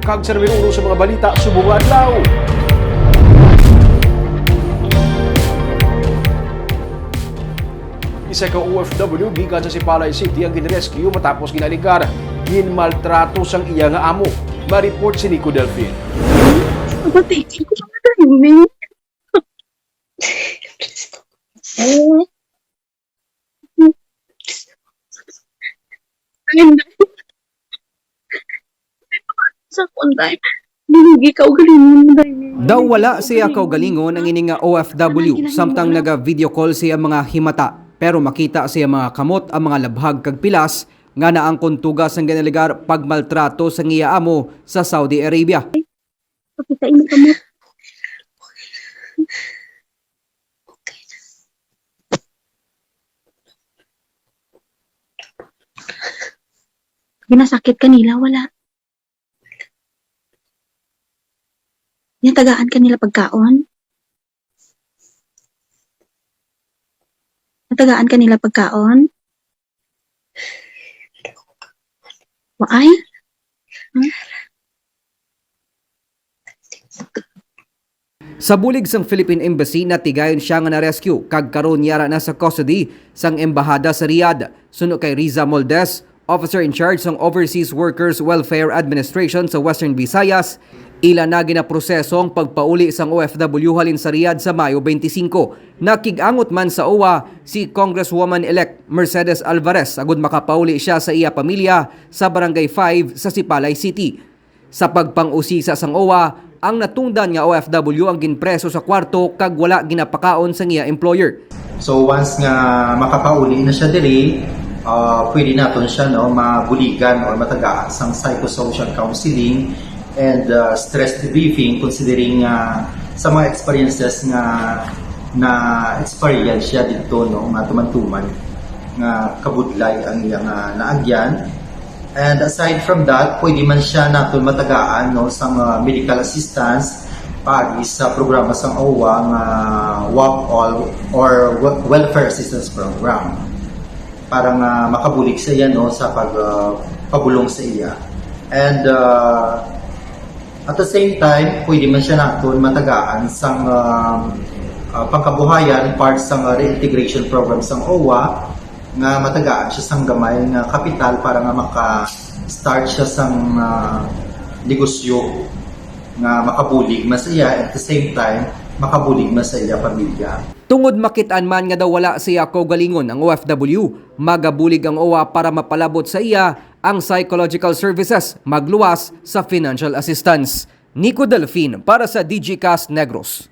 kag serbinuno sa mga balita subong adlaw. Isa ka OFW gikan sa Sipalay City ang ginrescue matapos ginaligar ginmaltrato sang iya nga amo. Ma-report si Nico Delfin. Matikin ko sa madami. Sa konday, hindi ka ugaling mo dahil. Daw wala siya kaugalingon ang ining nga OFW samtang naga-video call siya mga himata pero makita siya mga kamot ang mga labhag kag pilas nga naang kuntugas ang ginaligar pagmaltrato sa iya amo sa Saudi Arabia. Pakitain mo kamo. Ginasakit kanila, wala. Natagaan kanila pagkaon? Natagaan kanila pagkaon? Waay? Sa bulig sang Philippine Embassy natigayon siya nga na-rescue kag karon yara na sa custody sang embahada sa Riyadh. Suno kay Riza Moldes, officer in charge ng Overseas Workers Welfare Administration sa Western Visayas, ila na ginaproseso ang pagpauli sang OFW halin sa Riyadh sa Mayo 25. Nakigangot man sa OWA si Congresswoman-elect Mercedes Alvarez agud makapauli siya sa iya pamilya sa Barangay 5 sa Sipalay City. Sa pagpang-usisa sang OWA, ang natungdan nga OFW ang ginpreso sa kwarto kag wala ginapakaon sa iya employer. So once nga makapauli na siya diri, pwede naton siya mabuligan or matagaan sang psychosocial counseling and stress debriefing considering sa mga experiences na experience siya dito matuman-tuman nga kabudlay ang iyang naagyan. And aside from that, pwede man siya naton matagaan sa medical assistance pagi sa programa sa OWA nga WAP or Welfare Assistance Program para nga makabulig sa iya sa pagpabulong sa iya. And at the same time, pwede man siya naton matagaan sa pangkabuhayan part sa reintegration program sa OWA nga matagaan siya sang gamay nga kapital para nga maka-start siya sang negosyo nga makabulig masaya at the same time makabulig masaya pamilya. Tungod makitaan man nga daw wala siya kaugalingon ang OFW, magabulig ang OWA para mapalabot sa iya ang psychological services magluwas sa financial assistance. Nico Delfin para sa DGCast Negros.